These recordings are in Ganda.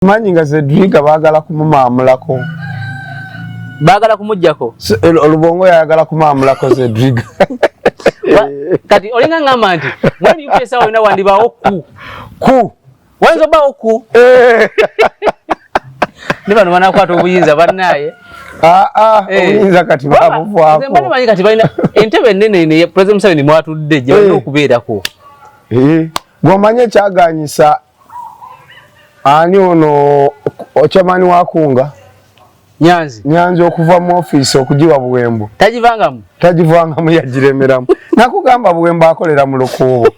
Manyi nga Cedric baagala kumumamulako. Baagala kumujjako. Olubongo yayagala kumamulako Cedric. Kati olinga ngamba nti mwani pesa wena wandibaawo ku. Wanzo baawo ku. Nibano banakwata obuyinza bannaye. Obuyinza kati babuvaako. Nze manyi kati balina entebe ennene ne President Museveni mwatudde gye balina okubeerako. Gw'omanye kyaganyisa ani ono ochamani wakunga Nyanzi okuva mu office okujiwa Buwembo tajivangamu yagiremeramu nakugamba Buwembo akolera mu Lukuubo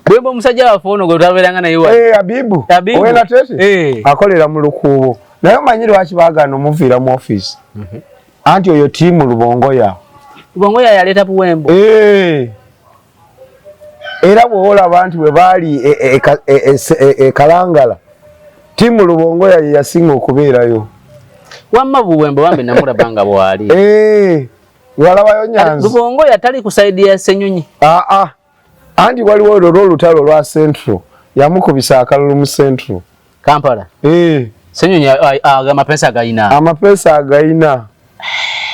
Buwembo musajja wafono gwe taberanga naye wa Abibu owena tete akolera mu Lukuubo naye manyiri lwaki baagana omuviira mu office anti oyo tiimu Lubongo ya yaleta Buwembo era bwola abantu bwe bali Kalangala timu Lubongo yasinga okubeerayo wamma Buwembo bambe namulabanga bwali walabayo Nyanzi Lubongo yatali kusaidia Ssenyonyi anti waliwo olutalo lwa Central yamukubisa akalulu mu Central Kampala Ssenyonyi amapesa agayina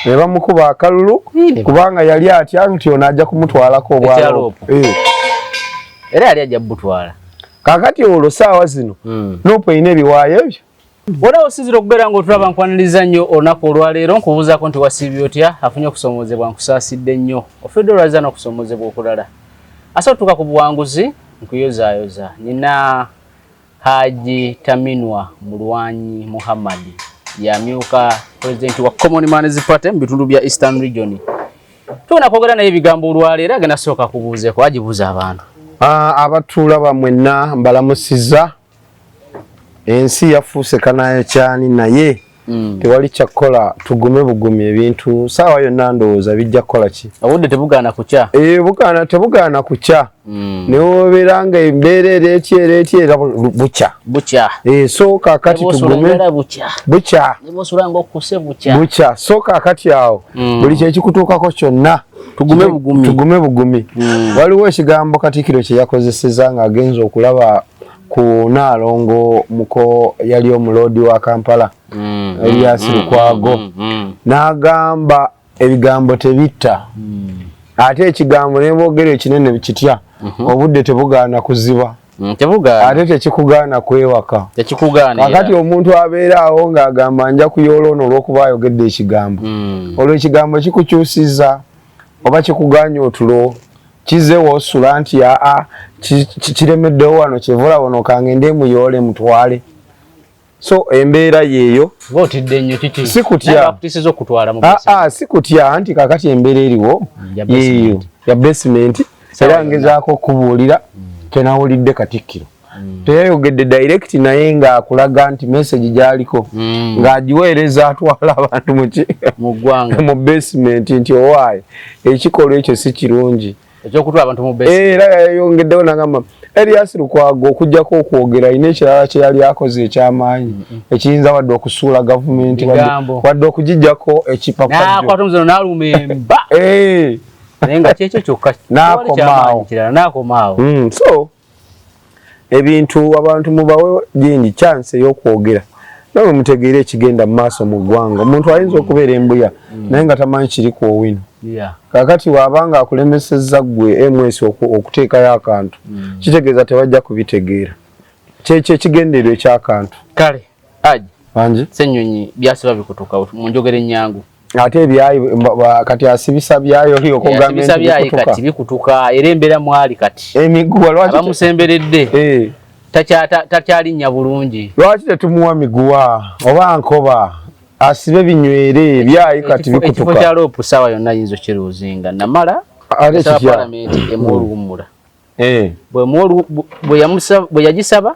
ne bamukuba akalulu kubanga yali atya nti ono ajja kumutwalako obwalo era yali ajja butwala kakati olwo saawa zino nopo ine biwaayo ebyo wala osizira okubeera ng'otulaba nkwaniriza nnyo olunaku olwaleero nkubuuzaako nti wasiibye otya afunye okusoomoozebwa nkusaasidde nnyo ofedde olwaza n'okusoomoozebwa okulala asotuka ku buwanguzi nkuyozaayoza nina Haji Taminwa Mulwanyi Muhammad yamyuka pulezidenti wa Common Man's Party mu bitundu bya Eastern Region tuna kwogera naye ebigambo olwaleero agenda sooka kubuuzeeko agibuuza abantu abatuula bamwenna mbalamusiza ensi yafuuse kanayo kyani naye tewali kyakola tugume bugumi ebintu saawa yonna ndowooza bijja kukola ki obudde tebugaana kukya tebugaana kukya ne wobeera nga embeera ereetyera bukya so kaakati tugume bukya so kaakati awo buli kyekikutuukako kyonna tugume bugumi waliwo ekigambo Katikkiro kye yakozeseza ng'agenza okulaba ku Naalongo muko yali omuloodi wa Kampala Elias Lukwago n'agamba ebigambo tebitta ate ekigambo ne boogera ekinene kitya obudde tebugaana kuziba ate tekikugaana kwewaka kakati omuntu abeeraawo ng'agamba nja kuyoolona olw'okuba ayogedde ekigambo olwo ekigambo kikukyusiza oba kikugaanya otulo kizeewo osula nti kiremeddewo wano kivula wano kangende muyoole mutwale so embeera yeeyo sikutya anti kakati embeera eriwo yeeyo ya basement era ngezaako okubuulira kyenawulidde Katikkiro teyayogedde direct naye ng'akulaga nti message gy'aliko ng'agiweereza atwala abantu mu basement nti owaaye ekikolwa ekyo si kirungi ekyokutwala abantu mu basement era yayongeddewo n'agamba Elias Lukwago okugjako okwogera ayina ekirala kye yali akoze ekyamaanyi ekiyinza wadde okusuula gavumenti wadde okugijjako ekipapajjo naye nga kyekyo kyokka n'akomaawo so ebintu abantu mubawe gingi chance ey'okwogera nawe mutegeere ekigenda mu maaso mu ggwanga omuntu ayinza okubeera embuya naye nga tamanyi kiri ku owino kakati waabanga akulemesezza ggwe MS okuteekayo akantu kitegeeza tebajja kubitegeera kyekyo ekigendererwa eky'akantu kale Haji Ssenyonyi byasiba bikutuka mu njogera ennyangu ate ebyayi kati asibisa byayo oliyoko gavumenti kati bikutuka era embeera mwali kati emiguwa lwaki bamusemberedde tatyalinnya bulungi lwaki tetumuwa miguwa oba nkoba asibe binywere ebyayi kati bikutuka ekifo kya loopu saawa yonna yinza okiruuzinga namala palamenti emuwuluwummula bwe yagisaba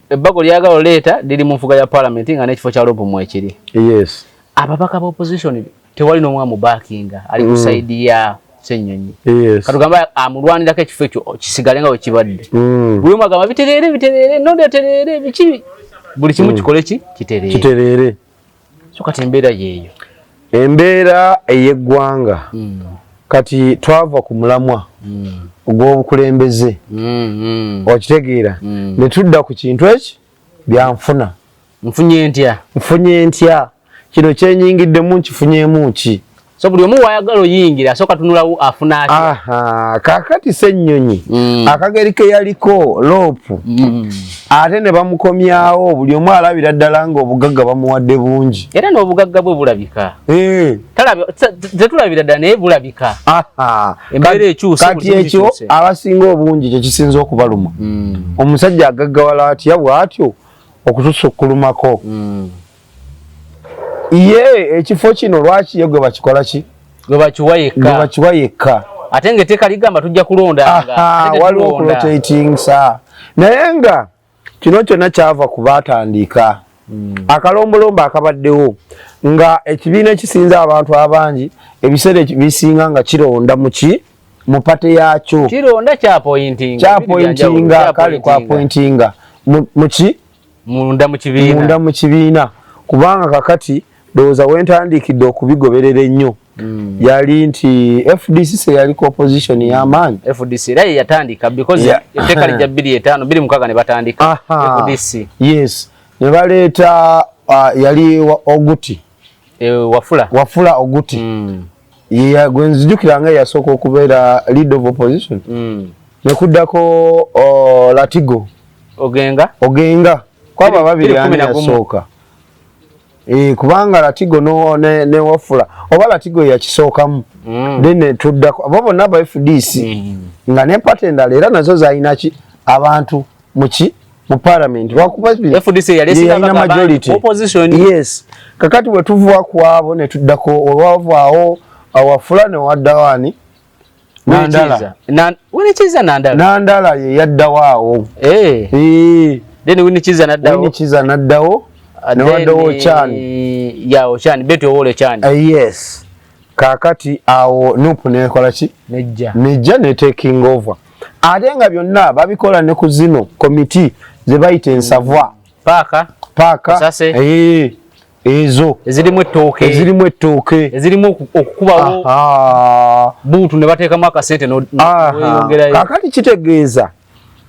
ebbago lyagala oleeta liri mu nfuga ya palamenti nga n'ekifo kya loopu mwekiri ababaka ba opposition tewali n'omwa mu backinga ali ku side ya Ssenyonyi katugamba amulwanirako ekifo ekyo kisigale nga wekibadde buli omu agamba bitereere nondetereere biki buli kimu kikole kitereere so kati embeera yeeyo embeera ey'eggwanga kati twava ku mulamwa ogw'obukulembeze okitegeera ne tudda ku kintu eki byanfuna nfunye ntya kino kyenyingidde mu nkifunyemu ki so buli omu wayagala oyingira asoka tunulawo afuna ati kakati Ssennyonyi akageri ke yaliko lopu ate ne bamukomyawo buli omu alabira ddala ng'obugagga bamuwadde bungi era n'obugagga bwe bulabika tetulabira ddala naye bulabika embeera ekyuse kati ekyo abasinga obungi kye kisinza okubaluma omusajja agaggawala atya bw'atyo okutusukkulumako ye ekifo kino lwaki ye gwe bakikola ki gwe bakiwa yekka ate ng'etteeka ligamba tujja kulondanga waliwo okurotating sa naye nga kino kyonna kyava ku baatandika akalombolombo akabaddewo nga ekibiina ekisinza abantu abangi ebiseera bisinga nga kironda mu pate yaakyo kironda kyapointinga kale kwapointinga munda mu kibiina kubanga kakati ndowooza wentandikidde okubigoberera ennyo yali nti FDC se yaliko opposition y'amaanyi FDC era yatandika because etteeka lijja 25 ne batandika FDC yes ne baleeta yali Oguti Wafula Oguti gwe nzijukira nga yasooka okubeera lead of opposition ne kuddako Latigo Ogenga kwaba babiri ani yasooka kubanga Latigo ne Wafula oba Latigo yakisookamu then tuddako abo bonna ba FDC nga ne party endala era nazo zalina ki abantu mu parliament lwakuba FDC yalina majority opposition yes kakati bwe tuvuwa kwabo ne tuddako olwavaawo Wafula ne waddawani Nandala ye yaddawaawo then Winnie naddawo ne waddawo Ochan Betty Owole Chan yes kakati awo Nupu nekola ki nejja ne taking over ate nga byonna babikola ne ku zino komiti ze bayita ensavwa paaka ezo ezirimu ettooke ezirimu okukubawo buutu ne bateekamu akasente n'oyongerayo kakati kitegeeza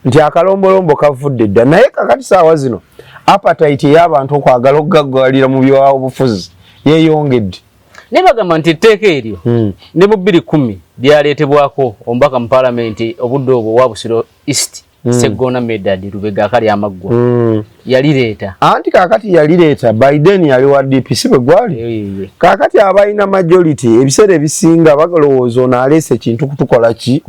nti akalombolombo kavudde dda naye kakati saawa zino appetite y'abantu okwagala okugaggawalira mu byobufuzi yeeyongedde naye bagamba nti etteeka eryo ne mu 2010 lyaleetebwako omubaka mu paalamenti obudde obwo wa Busiro East Segona Medad Lubega akali amaggwa yalireeta anti kakati yalireeta Biden yali wa DPC bwe gwali kakati abalina majority ebiseera ebisinga bagalowooza ono aleese ekintu kutukola ki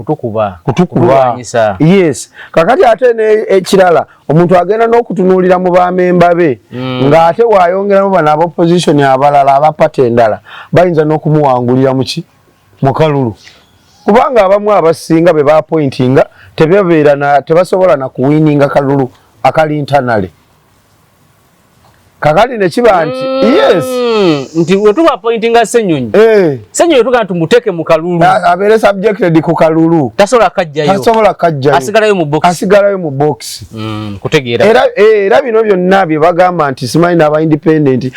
kutukuba yes kakati ate ekirala omuntu agenda n'okutunuulira mu bamemba be ng'ate waayongeramu bano ab'opposition abalala abapata endala bayinza n'okumuwangulira mu kalulu kubanga abamu abasinga be baapointinga tebasobola na kuwininga kalulu akali internally kakati ne kiba nti yes nti wetuba pointinga Ssennyonyi Ssennyonyi tuga tumuteke mu kalulu abeere subjected ku kalulu tasobola kajjayo asigalayo mu box kutegeera era bino byonna bye bagamba nti simanyi n'aba independent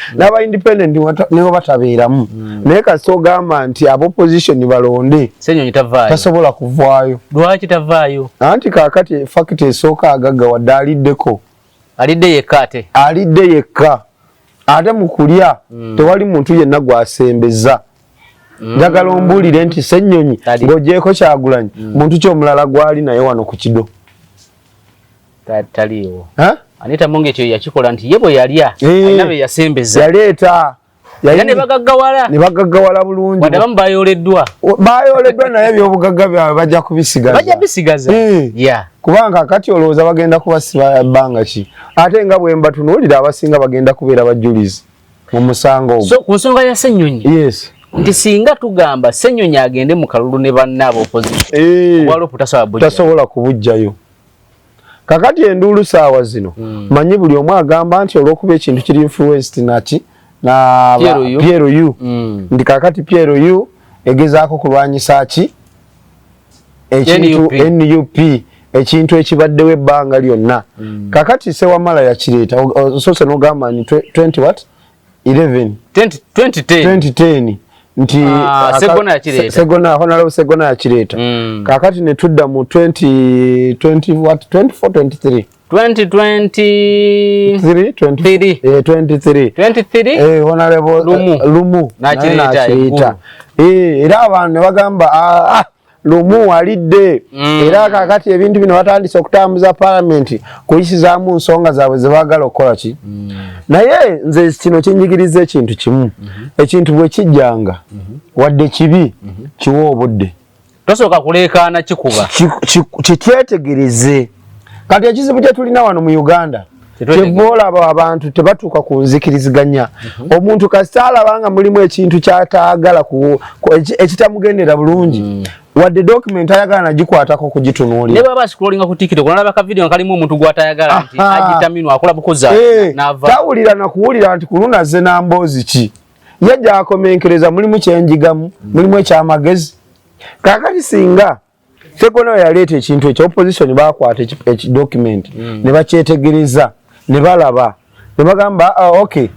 nibo batabeeramu naye kasi ogamba nti ab'opposition balonde Ssennyonyi tavaayo tasobola kuvaayo lwaki tavaayo anti kakati fact esooka agagga wadde alidde yekka ate mu kulya tewali muntu yenna gwasembeza njagala ombuulire nti Ssennyonyi ng'ogyeko Kyagulanyi muntu ky'omulala gwali naye wano ku kido taliiwo Anita Monge ekyo yakikola nti ye bwe yalya alina be yasembeza yaleeta ne bagaggawala bulungi wadde abamu bayoleddwa naye ebyobugagga byabwe bajja kubisigaza kubanga kati olowooza bagenda kubasiba bbanga ki ate nga bwe mbatunuulira abasinga bagenda kubeera bajulizi mu musango ogwo ku nsonga ya Ssennyonyi nti singa tugamba Ssennyonyi agende mu kalulu ne bannaaba opposition tasobola kubujjayo kakati enduulu saawa zino manyi buli omu agamba nti olw'okuba ekintu kiri influenced na PRU ndi kakati PRU egezaako kulwanyisa ki ekintu NUP ekintu ekibaddewo ebbanga lyonna kakati Sewamala yakireeta osoose n'ogamba ni 2010 nti Segona yakireeta kakati ne tudda mu 24-23 2023 honorable Lumu nachirita era abantu bagamba Lumu alidde era kakati ebintu bino batandise okutambuza parliament kuyisizaamu nsonga zaabwe zebagala okukola ki naye nze kino kinjigiriza ekintu kimu ekintu bwe kijjanga wadde kibi kiwa obudde tosooka kuleekaana kikuba kityetegereze kati ekizibu kye tulina wano mu Uganda tevolaba abantu tebatuuka ku nzikiriziganya omuntu kasita alabanga mulimu ekintu kyataagala ekitamugendera bulungi wadde document ayagala nagikwatako kugitunuulira ne baba scrollinga ku TikTok olaba ka video kalimu omuntu gwatayagala nti agitaminu akola bukoza nava tawulira na kuwulira nti kulunaze nambozi ki yajja akomenkereza mulimu kyenjigamu mulimu ekyamagezi kakati singa Sekono yaleta ekintu ekyo opposition bakwata document ne bakyetegereza ne balaba ne bagamba okay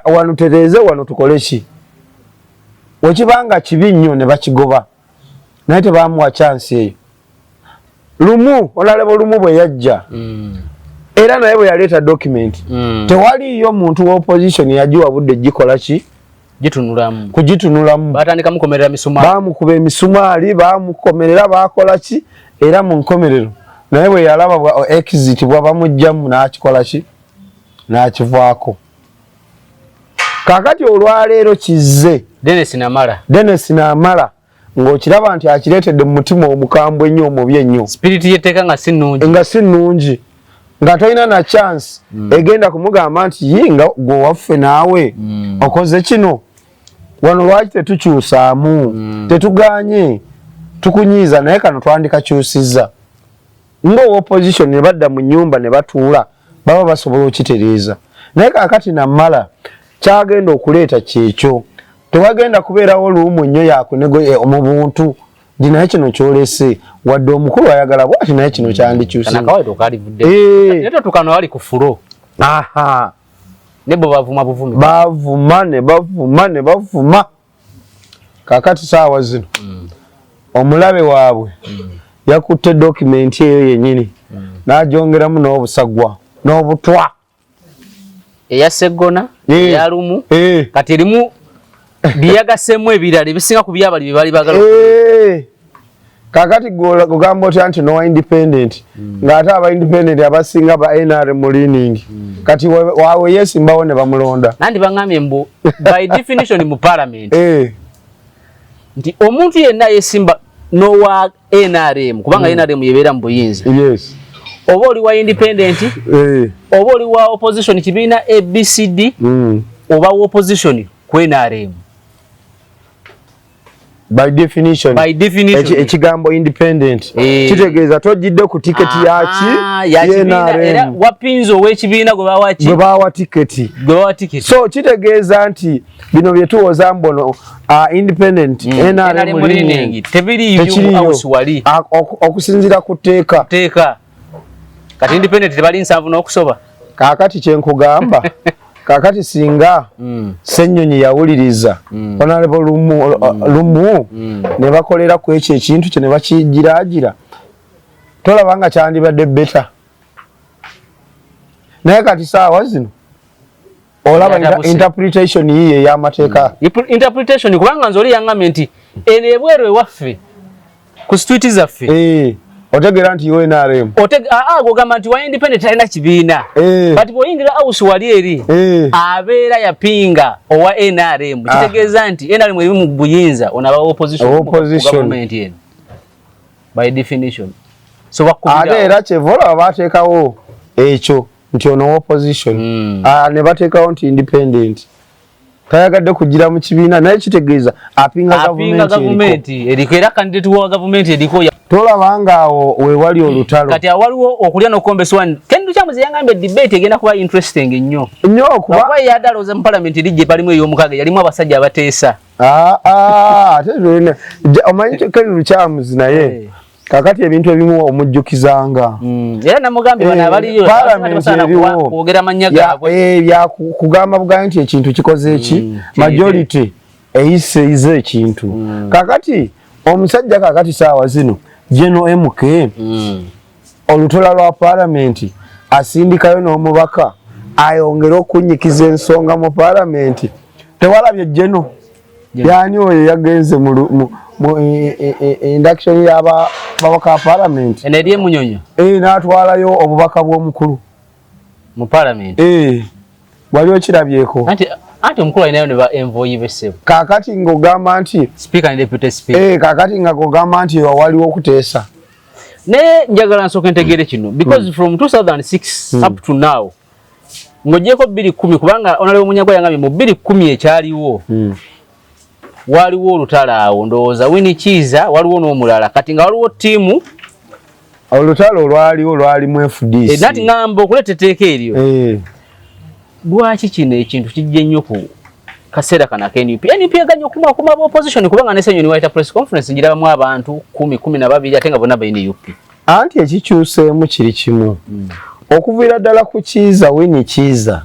wano tereze wano tukole ki okibanga kibi nnyo ne bakigoba naye tebamuwa chance eyo Lumu olalebo Lumu bwe yajja era naye bwe yaleta document tewaliyo muntu wa opposition yajiwa budde gikola ki gitunulamu kugitunulamu batandika mukomerera misumali bamukuba emisumaali bamukomerera bakola ki era mu nkomerero naye bwe yalaba exit bwa bamujjamu n'akikola ki n'akivaako kakati olwaleero kizze Dennis Namala ng'okiraba nti akireetedde mu mutima omukambwe ennyo omubi ennyo spirit yeteeka nga si nnungi nga tolina na chance egenda kumugamba nti yinga gwe waffe naawe okoze kino wano lwaki tetukyusaamu tetuganye tukunyiiza naye kano twandika kyusizza ng'owa opposition ne badda mu nnyumba ne batuula baba basobola okitereeza naye kakati Namala kyagenda okuleeta kyekyo tewagenda kubeerawo luumu nnyo yakunego mu buntu ndi naye kino kyolese wadde omukulu ayagala bwati naye kino kyandikyusa tukano wali ku fulo nebo bavuma ne bavuma kakati saawa zino omulabe waabwe yakutte document eyo yennyini n'agyongeramu n'obusagwa n'obutwa eya Segona eya Lumu kati erimu biyagasemu ebirala ebisinga ku byabali bye bali bagala kakati gugamba otya nti no independent ng'ate aba independent abasinga ba NRM leaning kati waawe yesimbawo ne bamulonda nandi bangambye mbu by definition mu parliament nti omuntu yenna yesimba nowa NRM kubanga NRM yebeera mu buyinza oba oli wa independent oba oli wa opposition kibiina ABCD oba wa opposition ku NRM by definition ekigambo independent kitegeeza tojjidde ku tiketi yaki era wapinzo ow'ekibiina gwe bawa tiketi so kitegeeza nti bino bye tuwoza mbono independent NRM leaning tebiriyo wali okusinziira ku tteeka kati independent tebali nsanvu n'okusoba kaakati kyenkugamba kakati singa Ssenyonyi yawuliriza Honorable Lumu ne bakolera ku ekyo ekintu kye ne bakigiraagira tolabanga kyandibadde beta naye kati saawa zino olaba interpretation yiye ey'amateeka interpretation kubanga nze oli yangambye nti eno ebweru ewaffe ku street zaffe otegera nti iwe NRM gogamba nti wa independent alina kibiina kati bw'oyingira house wali eri abeera yapinga owa NRM kitegeeza nti NRM eri mu buyinza onaba opposition government eno by definition so ate era kyevola bateekawo ekyo nti ono opposition ne bateekawo nti independent tayagadde kugira mu kibiina naye kitegeeza apinga government eriko era candidate wa government eriko tolabanga awo wewali olutalo kati awaliwo okulya n'okukombeswa Kendu Kyamuzi yangambye debate egenda kuba interesting nnyo kuba yadaloza mu parliament lijje palimu ey'omukaga yalimu abasajja abateesa ate omanyi Kendu Kyamuzi naye kakati ebintu ebimu omujjukizanga era namugambye bano abaliyo kwogera mannya gaabwe kugamba bugaye nti ekintu kikoze eki majority eyiseize ekintu kakati omusajja kakati saawa zino General MK olutola lwa parliament asindikayo n'omubaka ayongera okunyikiza ensonga mu parliament tewalabye jeno yani oyo yagenze mu induction y'ababaka ba parliament enedye munyonyo n'atwalayo obubaka bw'omukulu mu parliament wali okirabyeko anti omukulu alinayo ne ba envoyi besebo kakati ng'ogamba nti speaker and deputy speaker kakati nga gogamba nti waliwo okuteesa ne njagala nsooka ntegeere kino because from 2006 up to now ng'ogyeko 2010 kubanga onalewo Munyagwa yangambye mu 2010 ekyaliwo waliwo olutalo awo ndowooza Winnie Kiza waliwo n'omulala kati nga waliwo ttiimu olutalo lwalimu FDC nati ngamba okuleeta etteeka eryo lwaki kino ekintu kijja nnyo ku kaseera kana ka NUP eganya okumakuma opposition kubanga ne Ssenyonyi waita press conference ngirabamu abantu 10-12 ate nga bonna balina NUP anti ekikyuseemu kiri kimu okuviira ddala ku Kiza Winnie Kiza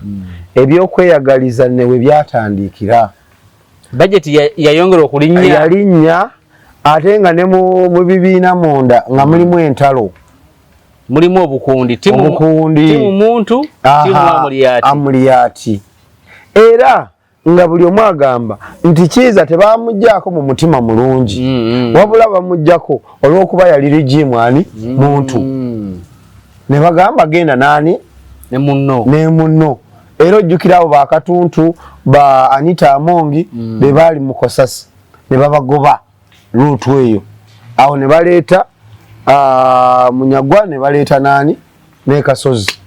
ebyokweyagaliza newe byatandikira budget yayongera okulinnya ate nga ne mu bibiina munda nga mulimu entalo mulimu obukundi timu muntu timu amuliyati era nga buli omu agamba nti Kiza tebamuggyako mu mutima mulungi wabula bamuggyako olw'okuba yali regime ani muntu ne bagamba genda nani ne munno era ojjukira abo bakatuntu ba Anita Amongi be baali mu Kosasi ne babagoba luutu eyo awo ne baleeta Munyagwa ne baleeta nani ne Kasozi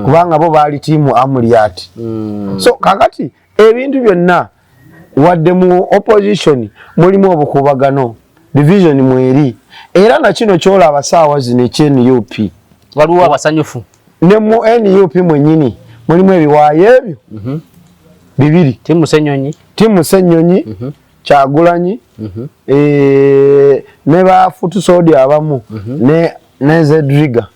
kubanga bo baali tiimu Amuriat so kakati ebintu byonna wadde mu opposition mulimu obukubagano division mweri era na kino kyolaba saawa zino ekyeNUP waliwo abasanyufu ne mu NUP mwenyini mulimu ebiwaayo ebyo bibiri timu Ssenyonyi Kyagulanyi ne ba Futusodi abamu ne Zedriga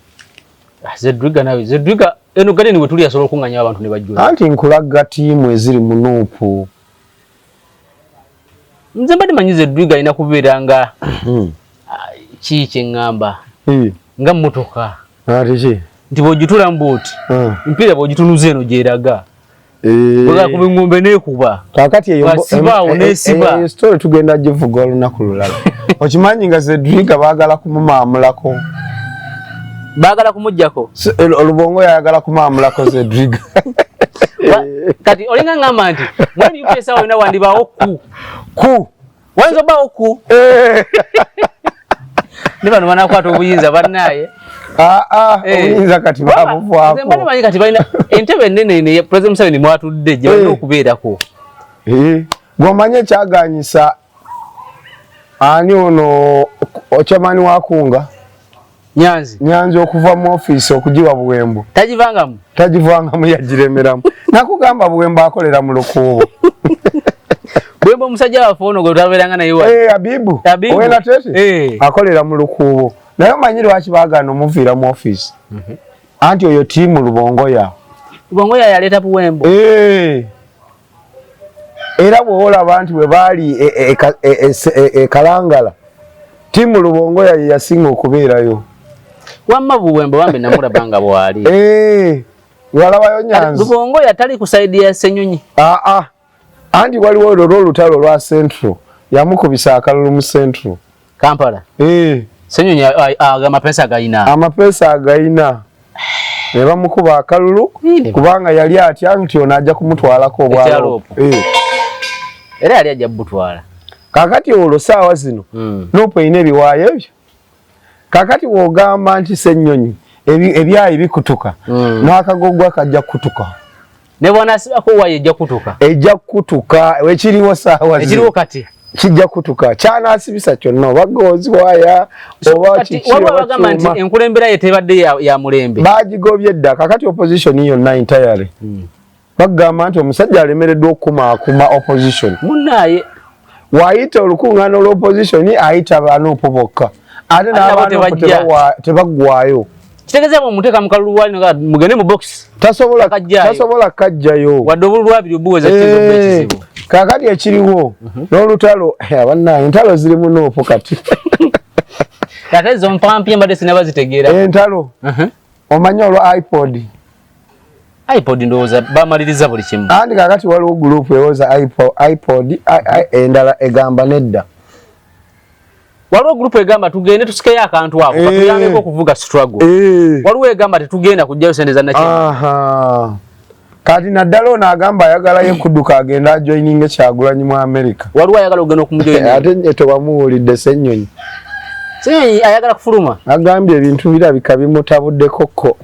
eno gadi niwe tuli asobola okunganya abantu ne bajjula anti nkulaga tiimu eziri mu NUP nze mbadde manyi Zedriga alina kubeera nga kiki ngamba nga mmotoka nti bw'ogitula mbuuti mpiira bw'ogitunuza eno gyeraga bwagakuba engombe neekuba kakati eyo nesiba story tugenda givuga olunaku lulala okimanyi nga Zedriga baagala kumumaamulako baagala kumuggyako olubongo yayagala kumaamulako Zedriga kati olinga ngamba nti mwani upesa olina wandibaawo ku wanza obaawo ku ne bano banakwata obuyinza bannaye obuyinza kati babuvaako nze mbali manyi kati balina entebe ennene ya President Museveni mwatudde gye balina okubeerako gw'omanye ekyaganyisa ani ono okyamani wakunga Nyanzi okuva mu office okujiwa Buwembo tagivangamu yagiremeramu nakugamba Buwembo akolera mu Lukuubo Buwembo musajja waffe ono gwe tutabeeranga naye wa Abibu owena tete akolera mu Lukuubo naye omanyi lwaki baagaana omuviira mu office anti oyo tiimu Lubongoya yaleeta Buwembo era bw'olaba nti bwe baali Kalangala tiimu Lubongoya ye yasinga okubeerayo wamma Buwembo bambi namulabanga bwali walabayo Nyanzi Lubongoya tali kusaidia ya Ssenyonyi anti waliwo olutalo lwa Central yamukubisa akalulu mu Central Kampala Ssenyonyi amapesa agayina ne bamukuba akalulu kubanga yali atya nti ono ajja kumutwalako obwalopo era yali ajja butwala kakati olwo saawa zino NUP erina ebiwaayo ebyo kakati wogamba nti Ssenyonyi ebyayi bikutuka n'akagogwa kajja kutuka ne bw'anaasibako waayo ejja kutuka wekiriwo saawa ekiriwo kati kijja kutuka kyanaasibisa kyonna oba goozi waya oba kikibagamba nti enkulembera ye tebadde ya mulembe baagigobye dda kakati opposition yonna entirely bagamba nti omusajja alemereddwa okukumaakuma opposition munnaye waayita olukuŋŋaana olw'opposition ayita baNUP bokka ate n'abaNUP tebaggwayo kitegeeza muteeka mu kalulu wali mugende mu box tasobola kajjayo wadde obululu abiri obuweza ekizibu kakati ekiriwo n'olutalo abannaye entalo ziri mu NUP kati ate zo mpampye mbadde sinaba zitegeera entalo Omanyi olwa iPod ndowooza bamaliriza buli kimu. Andi kakati waliwo group ewoza iPod endala egamba nedda. Waliwo group egamba tugende tusikeyo akantu ako katuyambeko okuvuga struggle. Waliwo egamba tetugenda kujjayo sente za nakyo. Kati naddala ono agamba ayagala yekudduka agenda ajoininga Kyagulanyi mu America. Waliwo ayagala ogenda okumujoininga. Ate tewamuwulidde Ssenyonyi. Ssenyonyi ayagala kufuluma. Agambye ebintu birabika bimutabuddekokko.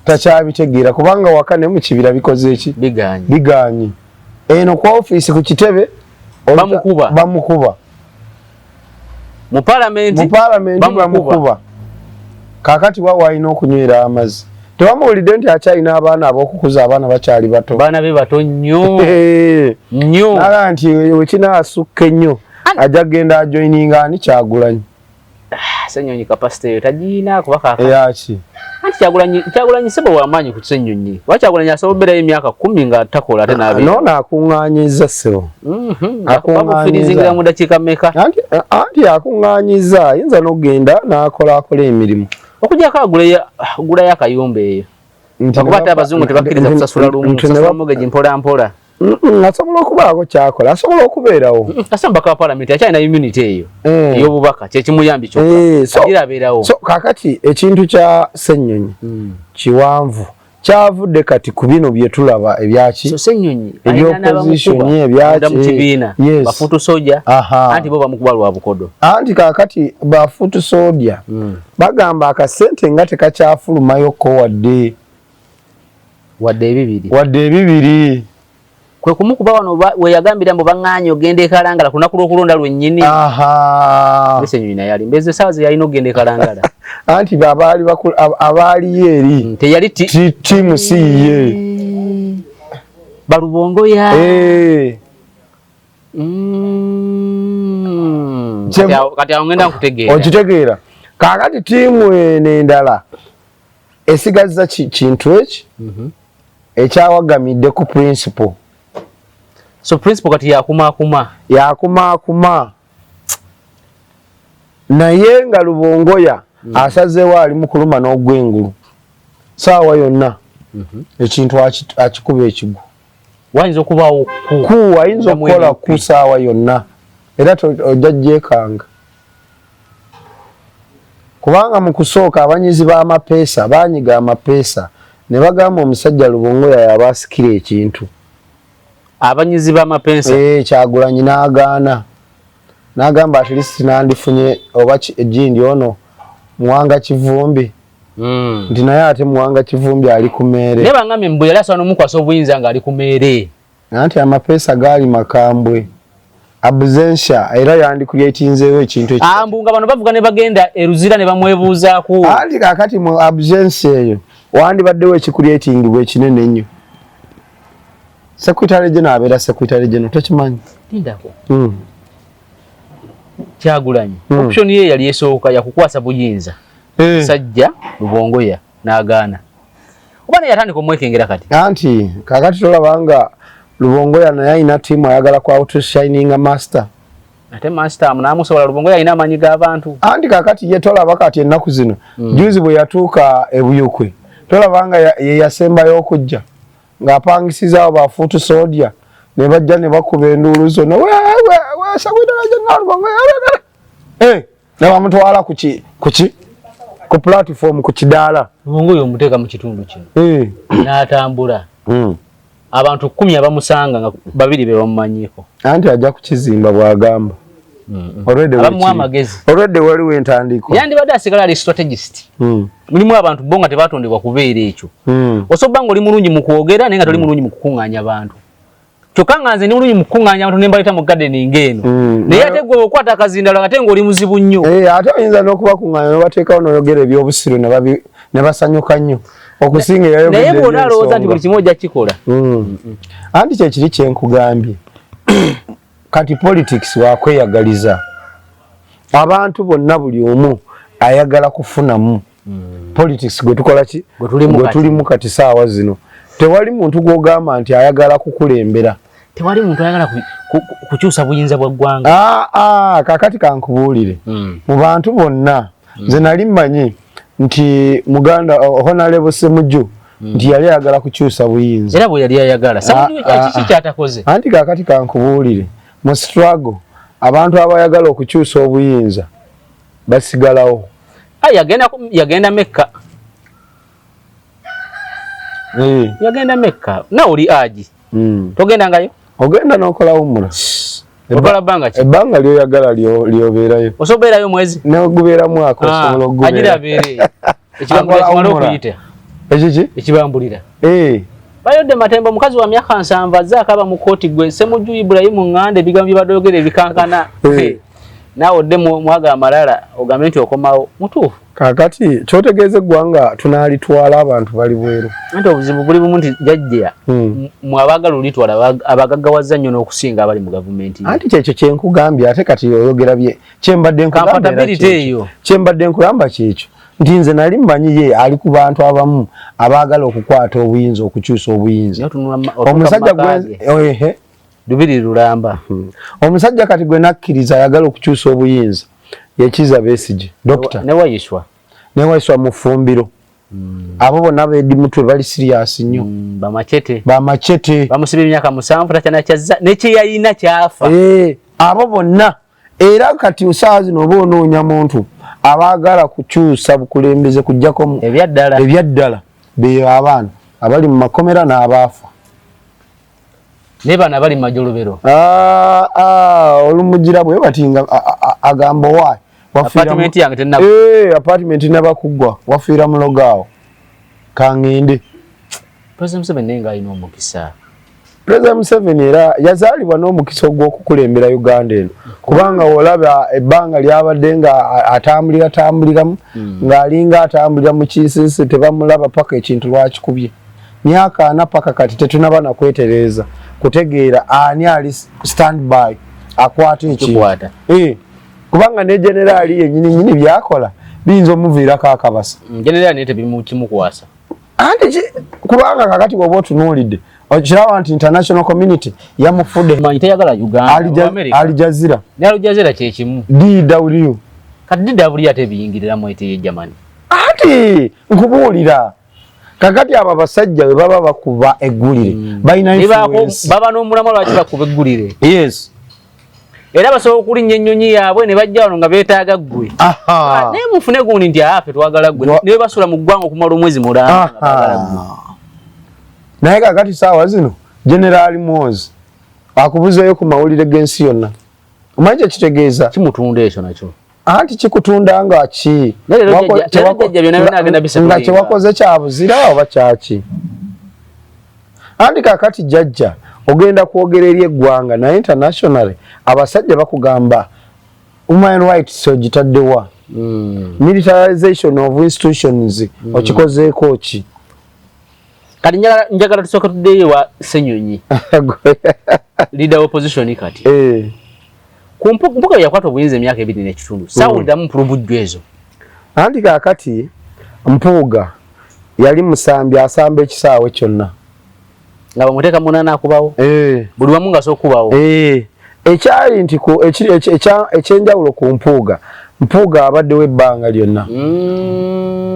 Takyabitegeera kubanga waka ne mu kibira bikoze eki? Bigaanyi. Eno ku office ku kitebe bamukuba. Mu parliament bamukuba. Kakati wawa alina okunywera amazzi. Tewamuwulidde nti akyalina abaana ab'okukuza abaana bakyali bato. Baana be bato nnyo. Nnyo. Nala nti wekinaasukka ennyo ajja kgenda ajoininga ani Kyagulanyi. Ssenyonyi capacity yo tagiina kuba kaaka. Yaki. Anti Kyagulanyi sebo w'amaanyi ku Ssenyonyi. Wa Kyagulanyi asobola okubeerayo emyaka 10 nga takola ate n'abiri. Nono akuŋŋaanyiza ssebo. Bamufiirizingira mu dakiika mmeka? Anti akuŋŋaanyiza ayinza n'okugenda n'akola emirimu. Okugyako agulayo akayumba eyo. Okuba ate abazungu tebakkiriza kusasula lumu, kusasula mortgage mpola. Asobola okubaako kyakola, asobola okubeerawo. Kasamba ka parliament akyalina immunity eyo ey'obubaka kyekimuyambi kyokka agira abeerawo. So kakati ekintu kya Ssenyonyi kiwanvu kyavudde kati ku bino bye tulaba ebyaki ebyopposition ebyaki bafutu soja anti bo bamukuba lwa bukodo. Anti kakati bafutu soja bagamba akasente nga tekakyafulumayokko wadde ebibiri. Kwe kumukuba wano we yagambira mbo baŋŋaanye ogenda e Kalangala ku lunaku lw'okulonda lwennyini. Ssenyonyi naye ali mbeze saazi yalina okugenda e Kalangala. Anti abaaliyo eri teyali tiimu si ye. Balubongo ya. Kati awo ngenda nkutegeera. Okitegeera. Kaakati tiimu eno endala esigazza kintu eki ekyawagamidde ku principal. So principal kati yakumaakuma naye nga Lubongoya asazeewo ali mu kuluma n'ogwengulu saawa yonna ekintu akikuba ekigu. Wayinza okubaawo ayinza okukola ku saawa yonna era ojja gyekanga kubanga mu kusooka abanyizi b'amapeesa baanyiga amapeesa ne bagamba omusajja Lubongoya yabaasikira ekintu. Abanyizi b'amapeesa Kyagulanyi n'agamba at least nandifunye oba ejindi ono Muwanga Kivumbi nti naye ate Muwanga Kivumbi ali ku meere. Ne bangambye mbu yali asobola n'omukwasa obuyinza ng'ali ku meere. Anti amapeesa gaali makambwe. Absentia era yandicreatinzeewo ekintu ekyo. Ambunga bano bavuga ne bagenda eruzira ne bamwebuuzaako. Anti kakati mu absentia eyo wandibaddewo ekicreating bwe kinene ennyo. Secretary General abeera Secretary General tokimanyi? Tindako. Kyagulanyi. Option ye yali esooka yakukwasa buyinza. Sajja Lubongoya n'agaana. Oba ne yatandika omwekengera kati. Anti kakati tolabanga Lubongoya naye alina ttiimu ayagala ku outshining master. Ate master munaamusobola Lubongoya alina amanyi g'abantu. Anti kakati ye tolaba kati ennaku zino. Juzi bwe yatuuka e Buyukwe. Tolabanga ye yasembayo okujja. Ng'apangisizaawo bafuutu soodya ne bajja ne bakuba enduulu zonna ne bamutwala ku platform ku kidaala. Lubongoya omuteeka mu kitundu kino n'atambula abantu 10 abamusanga nga 2 be bamumanyiiko. Anti ajja kukizimba bw'agamba. Already waliwo entandikwa. Yandibadde asigala ali strategist. Mulimu abantu bo nga tebatondebwa kubeera ekyo. Osobola nga oli mulungi mu kwogera naye nga toli mulungi mu kukuŋŋaanya abantu. Kyokka nga nze ndi mulungi mu kukuŋŋaanya abantu ne mbaleta mu gardening eno. Naye ate gwe okwata akazindalo ate ng'oli muzibu nnyo. Ate oyinza n'okubakuŋŋaanya ne bateekawo n'oyogera eby'obusiru ne basanyuka nnyo. Okusinga yayogedde naye bw'ola alowooza nti buli kimu ojja kikola. Anti kyekiri kye nkugambye. Kati politics wakweyagaliza. Abantu bonna buli omu ayagala kufunamu. Politics gwe tukola ki? Gwe tulimu kati saawa zino. Tewali muntu gw'ogamba nti ayagala kukulembera. Tewali muntu ayagala kukyusa buyinza bwa ggwanga. Kakati kankubuulire. Mu bantu bonna nze nali mmanyi nti muganda Honorable Ssemujju nti yali ayagala kukyusa buyinza. Era bwe yali ayagala. Ssemujju kiki kyatakoze? Anti kakati kankubuulire mu struggle abantu abayagala okukyusa obuyinza basigalawo. Yagenda Mekka. Yagenda Mekka. Na oli aji. Togenda ngayo? Ogenda n'okola umura. Okola banga ki? Ebbanga lyoyagala lyobeerayo. Osobeerayo mwezi? N'ogubeera mwaka osobola okugubeera. Agira abeere. Ekibambulira kimala okuyita. Ekiki? Ekibambulira. Bayodde Matembo mukazi wa myaka 7 azze akaba mu kooti gwe Ssemujju Ibrahim Ngande ebigambo bye badoogera ebikankana. Naawe odde mwaga amalala ogambe nti okomawo mutuufu. Kakati kyotegeeza eggwanga tunaalitwala abantu bali bweru. Anti obuzibu buli bumu nti jajja mwabagala olitwala abagaggawaza nnyo n'okusinga abali mu gavumenti. Anti kyekyo kyenkugambye ate kati oyogera bye kyembadde nkugamba kyekyo nti nze nali mmanyi ye ali ku bantu abamu abaagala okukwata obuyinza okukyusa obuyinza. Omusajja Lubiri Lulamba. Omusajja kati gwe nakkiriza ayagala okukyusa obuyinza Yekiza Besigye Doctor ne wayiswa mu Fumbiro. Abo bonna beedi mutwe bali serious nnyo. Bamachete bamusiba emyaka 7 takyana kyazza nekye yayina kyafa. Abo bonna era kati usaazi noba onoonya muntu abaagala kukyusa bukulembeze kujjako ebyaddala beyo abaana abali mu makomera n'abaafa. Nebana bali majolobero. Olumugira bwe batinga agambo wayi. Apartment yange tenna. Apartment nabakugwa wafiira mulogaawo. Kangende. President Museveni nga alina omukisa. President Museveni era yazaalibwa n'omukisa ogw'okukulembera Uganda eno. Kubanga olaba ebbanga lyabadde nga atambuliramu ng'alinga atambulira mu kiisisi tebamulaba paka ekintu lwakikubye. Myaka 4 paka kati tetunaba na kwetereeza kutegeera ani ali standby akwata ekintu. Kubanga ne generali yennyini byakola biyinza omuviirako akabasa. Generali nete bimukimukwasa. Anti kubanga kakati bw'oba otunuulidde okiraba nti international community yamufudde. Manyi teyagala Uganda Al Jazeera. Ne Al Jazeera kye kimu. DW. Kati DW ate biyingiriramu ete Germany. Anti nkubuulira kakati aba basajja we baba bakuba eggulire balina influence. Baba n'omulamwa lwaki bakuba eggulire. Yes. Era basobola okulinnya ennyonyi yaabwe ne bajja wano nga beetaaga ggwe. Naye mufune gundi nti afe twagala ggwe ne basula mu ggwanga okumala omwezi mulamba nga baagala ggwe. Naye kakati saawa zino General Muhoozi akubuzeeyo ku mawulire g'ensi yonna. Omanyi kye kitegeeza? Kimutunda ekyo nakyo. Anti kikutunda nga ki? Nga kyewakoze kya buzira oba kyaki? Anti kakati jjajja ogenda kwogera eri eggwanga naye internationally abasajja bakugamba human rights ogitaddewa. Militarization of institutions okikozeeko ki? Kati njagala tusooka tuddeyo wa Ssenyonyi. Leader opposition kati. Kumpuga yakwata obuyinza emyaka 2 n'ekitundu. Sawuliramu mpulubujju ezo. Anti kakati Mpuuga yali musambi asamba ekisaawe kyonna. Nga bamuteeka munana akubawo. Buli wamu nga sookubawo. Ekyali nti ekyenjawulo ku Mpuuga abaddewo ebbanga lyonna.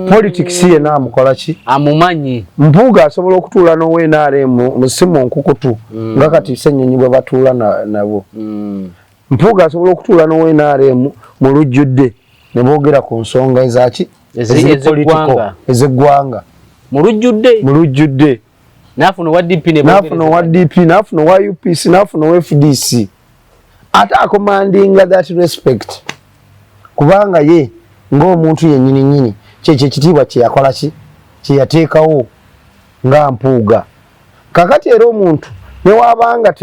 Politics ye naamukola ki? Amumanyi. Mpuuga asobola okutuula n'ONRM mu ssimu nkukutu nga kati Ssenyonyi bwe batuula nabo. Mpuuga asobola okutuula n'ONRM mu lujjudde ne boogera ku nsonga ezaki ez'eggwanga. Mu lujjudde. N'afuna owa DP n'afuna owa UPC n'afuna owa FDC. Ate akomandinga that respect. Kubanga ye ng'omuntu yennyini kyekyo ekitiibwa kye yakola ki? Kye yateekawo nga Mpuuga. Kakati era omuntu ne wabanga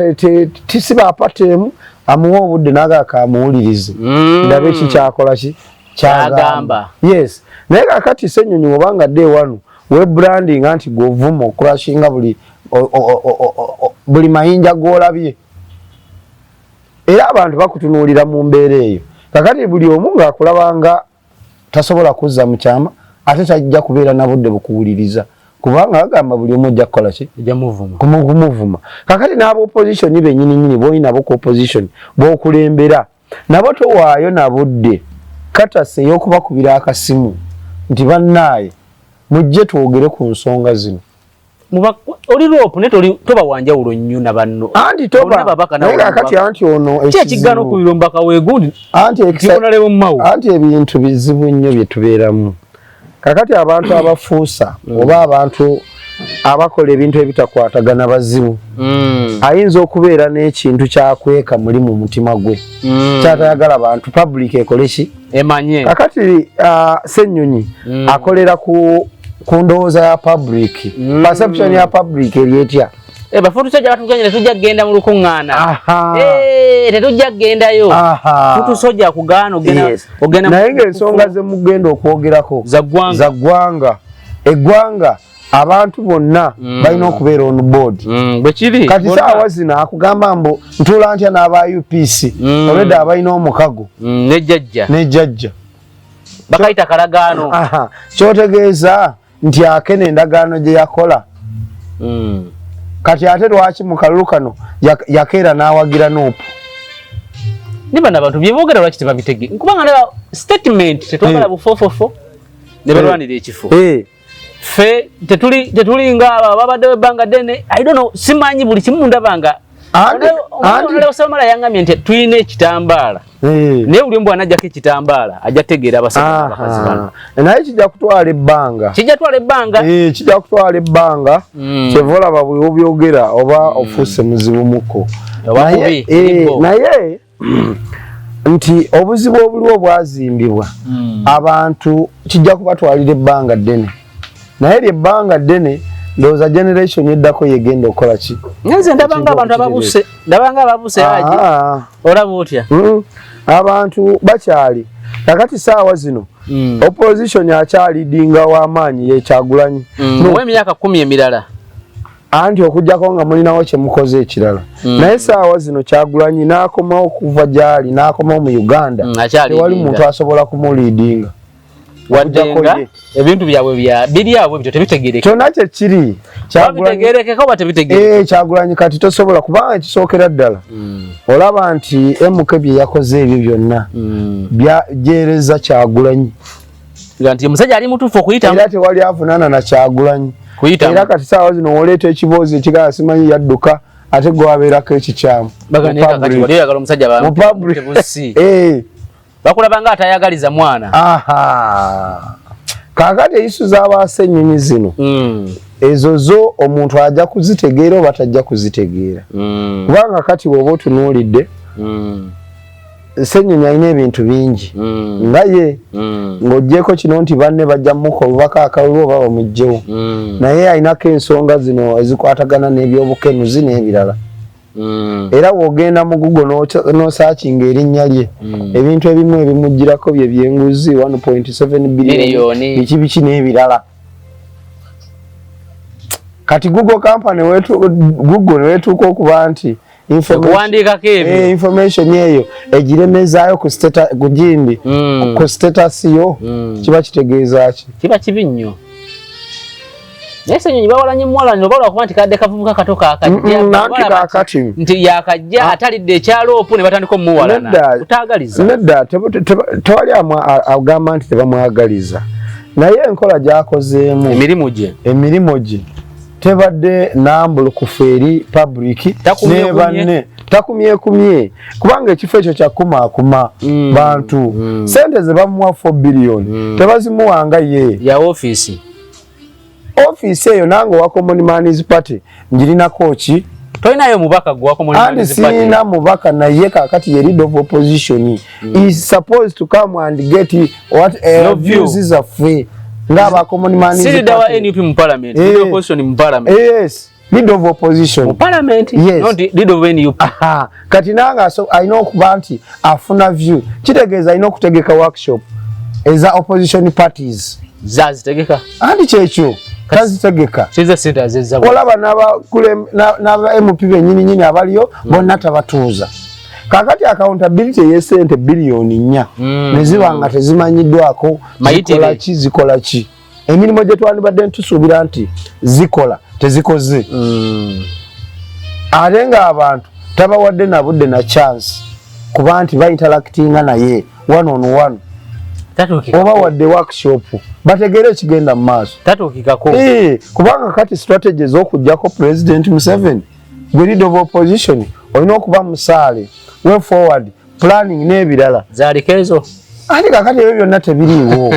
tisiba apatemu amuwa obudde n'agaaka amuwulirize. Ndabe ki kyakola ki? Kyagamba. Yes. Naye kakati Ssenyonyi obanga dde wano we branding anti govuma okurashinga buli mayinja g'olabye. Era abantu bakutunuulira mu mbeera eyo. Kakati buli omu ng'akulabanga tasobola kuzza mu kyama ate tajja kubeera na budde bukuwuliriza. Kubanga agamba buli omu ojja kukola ki? Kumuvuma. Kakati n'aba opposition bennyini boyi nabo ku opposition b'okulembera nabo towaayo na budde katase ey'okubakubira akasimu nti bannaye mujje twogere ku nsonga zino. Oli rope ne toba wanja ulo nnyo na banno. Anti toba naye kati anti ono ekigano ku birombaka wegundi anti ekibonalewo mawu anti ebintu bizibu nnyo bye tubeeramu. Kakati abantu abafuusa oba abantu abakola ebintu ebitakwatagana bazibu ayinza okubeera n'ekintu kyakweka muli mu mutima gwe kyatayagala abantu public ekoleki emanye. Kakati Ssenyonyi akolera ku ndowooza ya public perception ya public eryetya bafutu soja batuganye tetujja kugenda mu lukuŋŋaana tetujja kugendayo futu soja kugaana ogenda naye ng'ensonga ze mugenda okwogerako za ggwanga eggwanga abantu bonna balina okubeera on board bwekiri kati saawa zino akugamba mbu ntuula ntya n'aba UPC olwedde abalina omukago nejjajja bakayita kalagaano kyotegeeza nti akene endagaano gye yakola kati ate lwaki mu kalulu kano yakeera n'awagira Nuupu niba n'abantu byeboogera lwaki tebabitegere nkubanga ndaba statement tetwagala bufofofo ne balwanira ekifo fe tetuli ngaba babadde banga dene I don't know simanyi buli kimu ndabanga andi Samala yangamye nti tuyina ekitambaala naye buli mbu anajjako ekitambaala ajja tegeera abasajja abakazi bano naye kijja kutwala ebbanga kijja kutwala ebbanga kyeva olaba bwe obyogera oba ofuuse muzibu muko naye nti obuzibu obuliwo bwazimbibwa abantu kijja kubatwalira ebbanga ddene naye lyebbanga ddene ndowooza generation eddako yegenda okukola ki nze ndabanga abantu ababuse aji olaba otya abantu bakyali kakati saawa zino opposition akyalidinga w'amaanyi yeKyagulanyi ow'emyaka 10 emirala anti okugjako nga mulinawo kye mukoze ekirala naye saawa zino Kyagulanyi n'akomawo okuva gy'ali n'akomawo mu Uganda tewali muntu asobola kumuliidinga wadenga ebintu byabwe biri abo bito tebitegereke kyonna kye kiri Kyagulanyi oba tebitegereke Kyagulanyi kati tosobola kubanga ekisookera ddala olaba nti MK bye yakoze ebyo byonna byajeereza Kyagulanyi nti omusajja ali mutuufu okuyitamu era tewali avunaana na Kyagulanyi era kati saawa zino woleeta ekiboozi ekigala simanyi yadduka ate gwabeerako ekikyamu bakulabanga atayagaliza mwana kakati isu z'Abassenyonyi zino ezo zo omuntu ajja kuzitegeera oba tajja kuzitegeera kubanga kati bw'oba otunuulidde Ssenyonyi alina ebintu bingi nga ye ng'oggyeko kino nti banne bajja mmuka obubaka akalulu oba bamuggyewo naye alinako ensonga zino ezikwatagana n'ebyobukenuzi n'ebirala era wogenda mu Google n'osaakinga erinnya lye ebintu ebimu ebimugirako bye byenguzi 1.7 billion biki n'ebirala kati Google company Google wetuuka okuba nti information eyo egiremezaayo ku status yo kiba kitegeeza ki kiba kibi nnyo Ssenyonyi bawalanye mwalanye obalwa kuba nti kadde kavubuka katoka akajja nti yakajja atalidde ekyaloopu ne batandika omuwalana utaagaliza nedda tewali agamba nti tebamwagaliza naye enkola gy'akozeemu emirimu gye tebadde nambulukufu eri public ne banne takumyekumye kubanga ekifo ekyo kyakumaakuma bantu sente ze bamuwa 4 billion tebazimuwanga ye ya office eyo nange wa Common Man's Party njirinako ki toinayo mubaka gwa Common Man's Party sina mubaka naye kakati ye leader of opposition is supposed to come and get what views is a free ngaba Common Man's Party leader wa NUP mu parliament leader of opposition mu parliament yes leader of opposition mu parliament yes. Not leader of NUP kati nanga so I know kubanti afuna view kitegeeza ino kutegeka workshop eza opposition parties zazitegeka andi kyekyo kazitegeka kize sente azezza olaba n'aba MP bennyini abaliyo bonna tabatuuza kakati accountability y'esente biliyoni 4 ne ziba nga tezimanyiddwako zikola ki emirimu gye twandibadde ntusuubira nti zikola tezikoze ate nga abantu tabawadde na budde na chance kuba nti ba interactinga naye one on one oba wadde workshop bategere ekigenda mu maaso tatuukikako kubanga kati strategy ez'okuggyako President Museveni gwe leader of opposition olina okuba musaale way forward planning n'ebirala zaaliko ezo ate kakati ebyo byonna tebiriiwo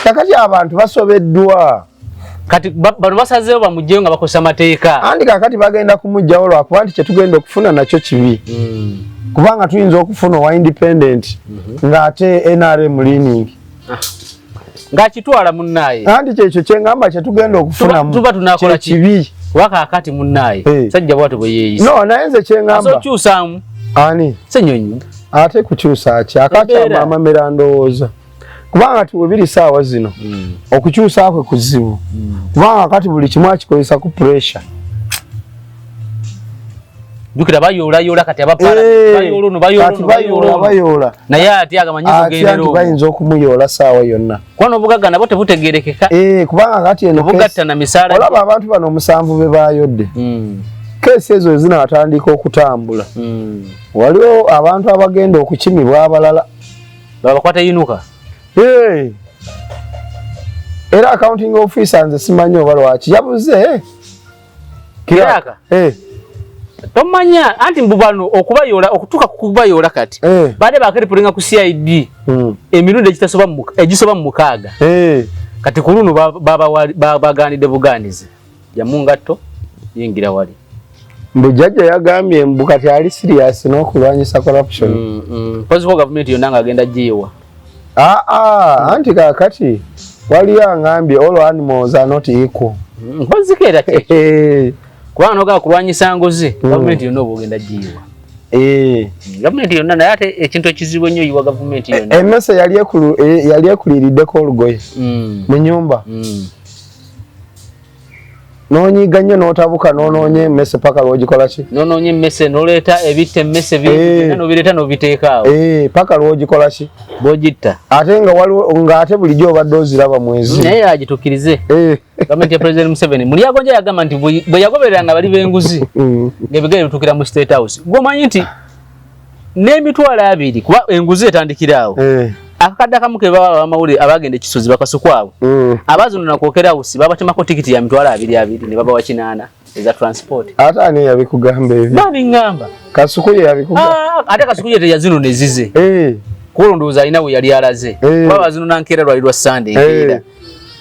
kakati abantu basobeddwa kati bano basazeewo bamugyeyo nga bakozesa mateeka andi kakati bagenda kumugyawo lwakuba nti kyetugenda okufuna nakyo kibi kubanga tuyinza okufuna owa independent ng'ate NRM leaning ng'akitwala munnaaye andi kyekyo kyengamba kyetugenda okufunamu tuba tunakola kibi wakaakati munnaaye sajja bwate bwe yeeyisa no naye nze kyengamba asokyusaamu ani senyonyi ate kukyusa ki akati amamera ndowooza kubanga tiwebiri saawa zino okukyusa kwe kuzibu kubanga kati buli kimu akikozesa ku pressure jukira bayoola kati abapala bayoola naye ati agamanyi kugenderera bayinza okumuyoola saawa yonna kwano obugagga nabo tebutegerekeka kubanga kati eno bugattana misaala olaba abantu bano omusanvu be bayodde keesi ezo zinatandika okutambula waliwo abantu abagenda okukimibwa abalala babakwata yinuka era accounting officer nze simanyi oba lwaki yabuze kiraka tomanya anti mbubano okubayoola okutuuka ku kubayoola kati baade bakeripulinga ku CID emirundi egisoba mu 6 kati ku luno babaganidde buganizi jamu ngatto yingira wali mbujjajja yagambye mbu kati ali serious n'okulwanyisa corruption posible government yonna ng'agenda giyiwa anti kakati waliyo angambye all animals are not equal mpozikeera kubanga nogaa kulwanyisa ngozi gavumenti yonna oba ogenda giyiwa gavumenti yonna naye ate ekintu ekizibu ennyo yiwa gavumenti yonna emmese yali ekuliiriddeko olugoye mu nyumba nonyiga nnyo n'otabuka n'onoonya emmese paka lw'ogikola ki n'onoonya emmese n'oleeta ebitta emmese n'obireeta n'obiteeka awo paka lw'ogikola ki bw'ogitta ate nga waliwo ng'ate bulijjo obadde oziraba mwezi naye yagitukkirize gavumenti ya President Museveni Mulyago nja yagamba nti bwe yagobereranga bali b'enguzi ng'ebigere bituukira mu State House gw'omanyi nti n'emitwalo 2 kuba enguzi etandikira awo akakadde akamu ke baba bamawulire abagenda ekisozi bakasukwabo abazununa kwokera house babatemako tikiti ya mitwalo 2 ne baba wa 8 eza transport ate ani yabikugamba ebyo babingamba kasukuye yabikugamba ate kasukuye teyazino nezize kulondooza alina we yali alaze baba zinuna nkera lwali lwa Sunday nkera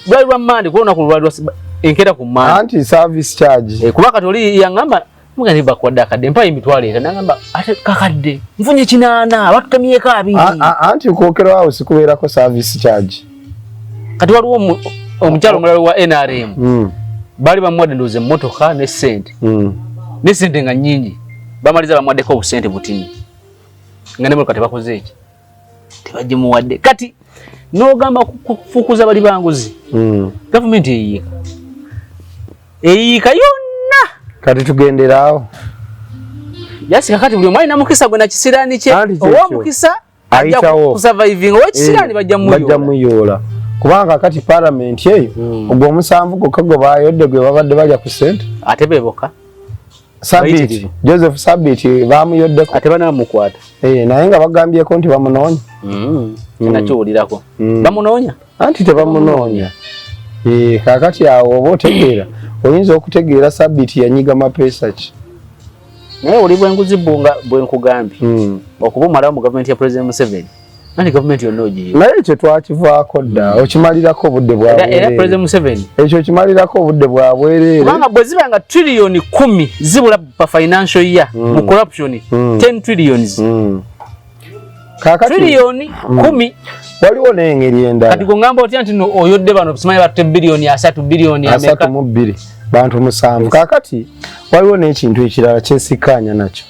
lwali lwa Monday kulona ku lwali lwa enkera ku Monday anti service charge kuba katoli yangamba mugani bakwadda kadde mpa emitwalo eta nangamba ate kakadde nfunye 8 batutamyeko 2 anti kwokera house kubeerako service charge kati waliwo omukyalo omulala wa NRM bali bamwadde ndoze emmotoka ne sente ne sente nga nnyingi bamaliza bamwaddeko obusente butini nga ne motoka tebakoze eki tebagimuwadde kati n'ogamba kufukuza bali banguzi gavumenti eyiika yonna kati tugenderaawo yasika kati buli omwalina mukisa gwe nakisiraani kye owa mukisa ajja kusurviving owekisiraani bajja muyoola kubanga kati parliament eyo ogwo omusanvu gwokka gwe bayodde gwe babadde balya ku sente ate beboka Sabiti Joseph Sabiti bamuyoddeko ate banamukwata naye nga bagambyeko nti bamunoonya nakiwulirako bamunoonya anti tebamunoonya kakati awo oba otegeera oyinza okutegeera Sabiti yanyiga mapeesa ki naye oli bwenguzi bwenkugambye okuba omalawo mu gavumenti ya President Museveni nani gavumenti yonna ogiyiwa naye ekyo twakivaako dda okimalirako obudde bwabwereere era President Museveni ekyo kimalirako obudde bwabwereere kubanga bwe ziba nga trillion 10 zibula pa financial year mu corruption 10 trillions trillion 10 waliwo n'engeri endala kati gongamba otya nti oyodde bano simanyi batte biliyoni 3 biliyoni ameka 3 bantu 7 kakati waliwo n'ekintu ekirala kyesikkaanya nakyo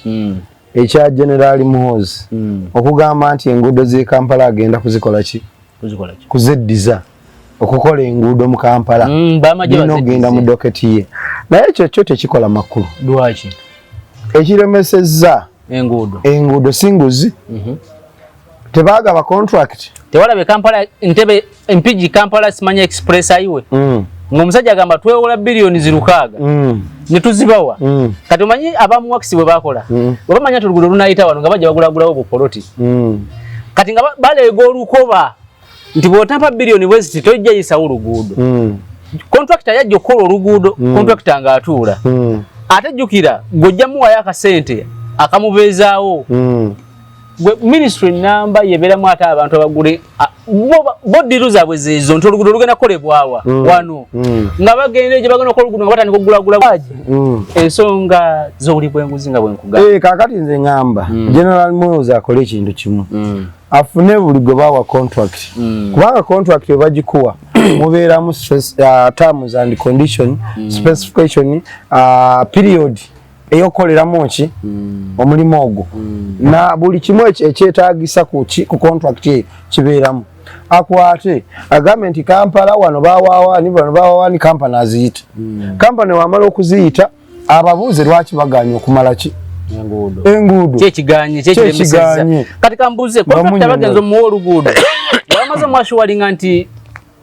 ekya General Muhoozi okugamba nti enguudo z'e Kampala agenda kuzikola ki kuzeddiza okukola enguudo mu Kampala bino ogenda mu doketi ye naye ekyo kyo tekikola makulu lwaki ekiremesezza enguudo singuzi tebagaba contract tewalabe Kampala Entebbe Mpigi Kampala Simanya Express highway ng'omusajja agamba twewola biliyoni 6 ne tuzibawa kati omanyi abamu wakisi bwe bakola bamanya tulugudo lunayita wano nga bajja bagulagulawo bupoloti kati nga baleega olukoba nti bw'otampa billioni bwezi tojja yisa oluguudo contractor yajja okukola oluguudo contractor ng'atuula ate jjukira gojja muwayo akasente akamubeezaawo ministry namba yebeeramu ate abantu abagule bodiru zaabwe zeezo nti oluguudo lugenda kukolebwawa wano nga bagenda gye bagenda okukola oluguudo nga batandika okugulagula bwaji ensonga z'obuli bw'enguzi nga bwenkugamba kaakati nze ngamba General Muhoozi akole ekintu kimu afune buli gwe bawa contract kubanga contract we bagikuwa mubeeramu terms and condition specification period eyokoleramu ki omulimu ogwo na buli kimu ekyetaagisa ku contract kibeeramu akwate agament Kampala wano bawawa ni company aziyita company wamala okuziyita ababuuze lwaki baganya okumala ki enguudo kyekiganye katika mbuze contract abagenzo mu oluguudo bamaze mwashuwalinga nti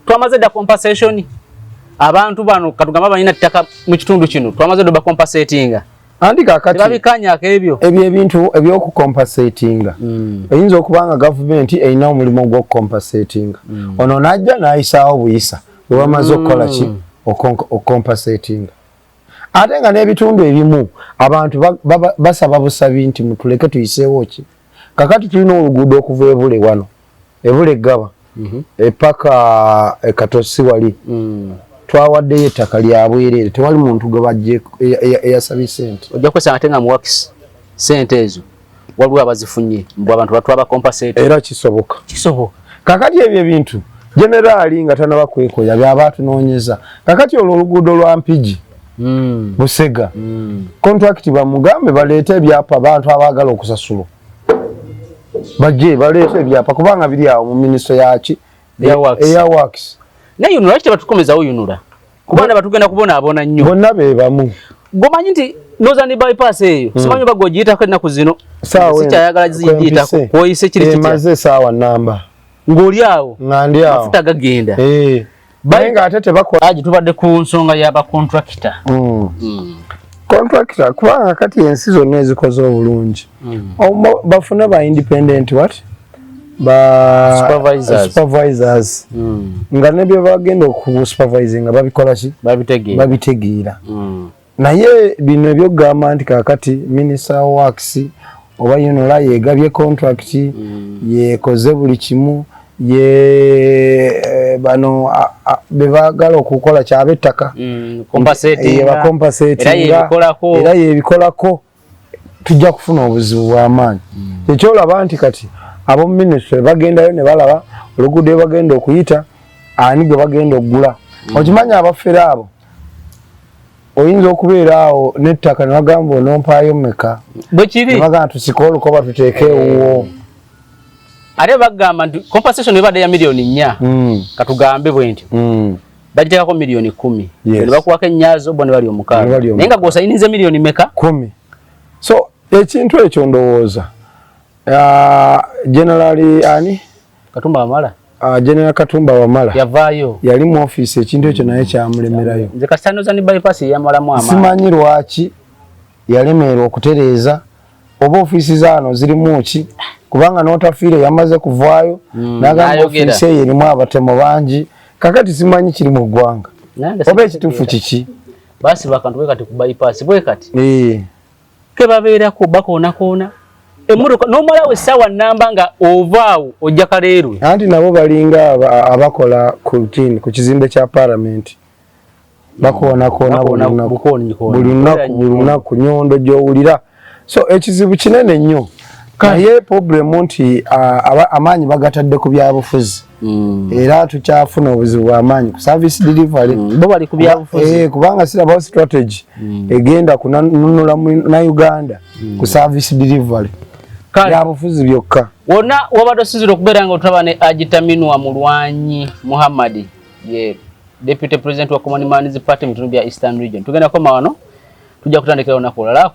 twamaze da compensation abantu bano katugamba balina ttaka mu kitundu kino twamaze do ba compensatinga andika kati babikanya ebyo ebintu ebyoku compensatinga eyinza okubanga government eyina omulimu gwo compensatinga ono najja naayisaawo buyisa wamaze okukola ki ocompensatinga ate nga n'ebitundu ebimu abantu basaba busabi nti mutuleke tuyiseewo ki kakati tulina oluguudo okuva ebule wano ebule gaba epaka ekatosi wali twawaddeyo ettaka lya bwereere tewali muntu gwe bajje eyasabye sente ojja kwesanga ate nga mu works sente ezo waliwo abazifunye mbw abantu batwaba compensate era kisoboka kakati ebyo ebintu generali nga tanaba kwekoya byaba atunoonyeza kakati olwo oluguudo lwa Mpigi Busega contract bamugambe baleete ebyapa abantu abaagala okusasula bajje baleete ebyapa kubanga biri awo mu ministry yaki eya works naye yunula kiti batukomezawo yunula kubanga batugenda kubonaabona nnyo bonna be bamu gomanyi nti Northern bypass eyo simanyi oba gogiyitako ennaku zino sikyayagala ziyitako kwoyise kiri emaze saawa namba ng'oli awo ng'andi awo mafuta gagenda naye ng'ate tebakola aji tubadde ku nsonga y'abacontractor contractor kubanga kati ensi zonna ezikoze obulungi bafune ba independent supervisors nga nebyo bagenda oku supervising nga babikola ki babitegeera naye bino ebyokugamba nti kakati minister of works oba yunula yegabye contract yekoze buli kimu bano bebaagala okukola kyabettaka era yebikolako tujja kufuna obuzibu bw'amaanyi kyekyolaba nti kati ab'omu ministry bagendayo ne balaba oluguudo bagenda okuyita ani gwe bagenda okugula okimanyi abafere abo oyinza okubeera awo n'ettaka ne bagamba onompaayo mmeka bwekiri bagamba tusike olukoba tuteeke ewuwo ate bagamba nti compensation ebadde ya milioni 4 katugambe bwe ntyo bagiteekako milioni 10 ne bakuwako ennyazo bo ne bali omukaaga naye nga gw'osayinize milioni meka 10 so ekintu ekyo ndowooza generali ani Katumba Wamala General Katumba Wamala yavaayo yali mu office ekintu ekyo naye kyamulemerayo nze kasitano za bypass yamalamu amaanyi simanyi lwaki yalemerwa okutereeza oba office zaano zirimu ki kubanga n'otafiire yamaze kuvaayo n'agamba office ye erimu abatemu bangi kakati simanyi kiri mu ggwanga oba ekituufu kiki basi bakantu bwe kati ku bypass bwe kati ke babeerako bakoona emmotoka n'omalawo essaawa nnamba nga ovaawo ojja kaleerwe anti nabo balinga abakola ku kizimbe kya parliament bakoona buli lunaku nyondo gy'owulira so ekizibu kinene nnyo naye problemu nti amaanyi bagatadde ku byabufuzi era tukyafuna obuzibu bw'amaanyi ku service delivery bo bali ku byabufuzi kubanga sirabawo strategy egenda kununula na Uganda ku service delivery byabufuzi byokka wonna wabadde osinzira okubeera nga otulaba ne Agitaminwa Mulwanyi Muhammad ye Deputy President wa Common Man's Party mu bitundu bya Eastern Region tugenda koma wano tujja kutandikira olunaku olulala